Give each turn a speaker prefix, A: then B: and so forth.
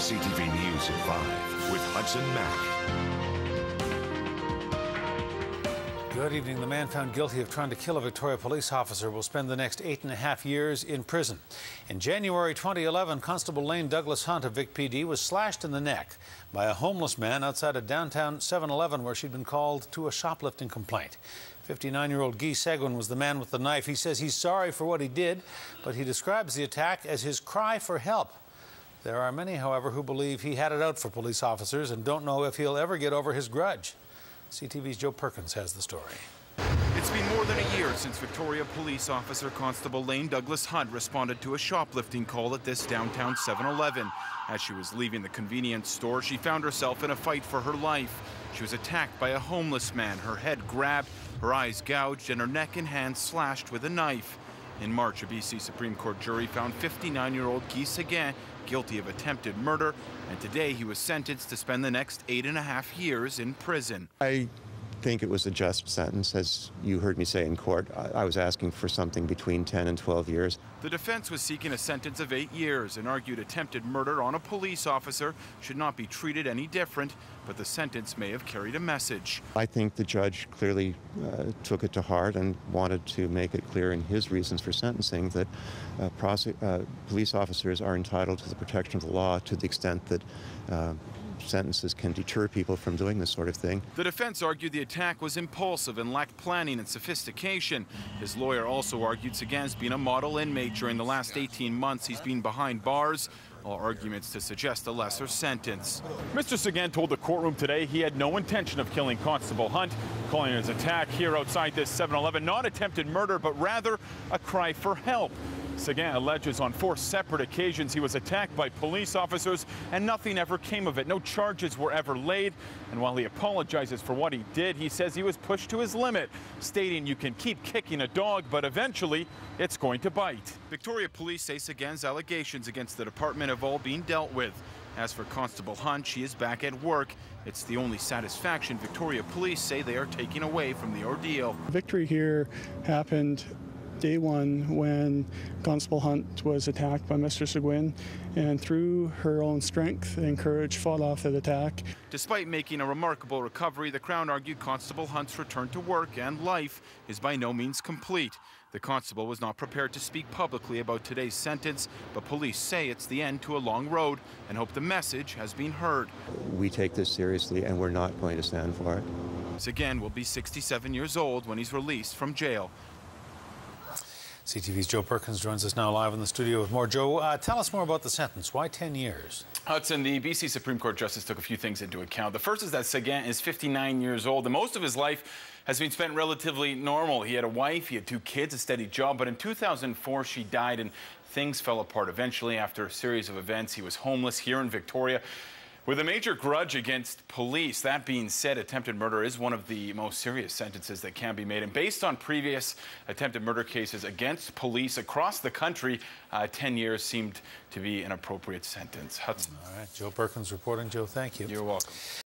A: CTV News at 5 with Hudson Mack.
B: Good evening. The man found guilty of trying to kill a Victoria police officer will spend the next 8.5 years in prison. In January 2011, Constable Lane Douglas Hunt of Vic PD was slashed in the neck by a homeless man outside a downtown 7-Eleven where she'd been called to a shoplifting complaint. 59-year-old Guy Seguin was the man with the knife. He says he's sorry for what he did, but he describes the attack as his cry for help. There are many, however, who believe he had it out for police officers and don't know if he'll ever get over his grudge. CTV's Joe Perkins has the story.
C: It's been more than a year since Victoria Police Officer Constable Lane Douglas Hunt responded to a shoplifting call at this downtown 7-Eleven. As she was leaving the convenience store, she found herself in a fight for her life. She was attacked by a homeless man, her head grabbed, her eyes gouged, and her neck and hands slashed with a knife. In March, a BC Supreme Court jury found 59-year-old Guy Seguin guilty of attempted murder, and today he was sentenced to spend the next 8.5 years in prison.
D: I think it was a just sentence, as you heard me say in court. I was asking for something between 10 and 12 years.
C: The defense was seeking a sentence of 8 years and argued attempted murder on a police officer should not be treated any different, but the sentence may have carried a message.
D: I think the judge clearly took it to heart and wanted to make it clear in his reasons for sentencing that police officers are entitled to the protection of the law to the extent that sentences can deter people from doing this sort of thing.
C: The defense argued the attack was impulsive and lacked planning and sophistication. His lawyer also argued Seguin's been a model inmate during the last 18 months he's been behind bars, all arguments to suggest a lesser sentence.
E: Mr. Seguin told the courtroom today he had no intention of killing Constable Hunt, calling his attack here outside this 7-Eleven not attempted murder, but rather a cry for help. Seguin alleges on 4 separate occasions he was attacked by police officers and nothing ever came of it. No charges were ever laid. And while he apologizes for what he did, he says he was pushed to his limit, stating you can keep kicking a dog, but eventually it's going to bite.
C: Victoria Police say Seguin's allegations against the department have all been dealt with. As for Constable Hunt, she is back at work. It's the only satisfaction Victoria Police say they are taking away from the ordeal.
F: Victory here happened day one when Constable Hunt was attacked by Mr. Seguin, and through her own strength and courage fought off that attack.
C: Despite making a remarkable recovery, the Crown argued Constable Hunt's return to work and life is by no means complete. The constable was not prepared to speak publicly about today's sentence, but police say it's the end to a long road and hope the message has been heard.
D: We take this seriously and we're not going to stand for it.
C: Seguin will be 67 years old when he's released from jail.
B: CTV's Joe Perkins joins us now live in the studio with more. Joe, tell us more about the sentence. Why 10 years?
E: Hudson, the BC Supreme Court Justice took a few things into account. The first is that Seguin is 59 years old, and most of his life has been spent relatively normal. He had a wife, he had 2 kids, a steady job, but in 2004 she died and things fell apart. Eventually, after a series of events, he was homeless here in Victoria with a major grudge against police. That being said, attempted murder is one of the most serious sentences that can be made. And based on previous attempted murder cases against police across the country, 10 years seemed to be an appropriate sentence. Hudson.
B: All right, Joe Perkins reporting. Joe, thank you.
E: You're welcome.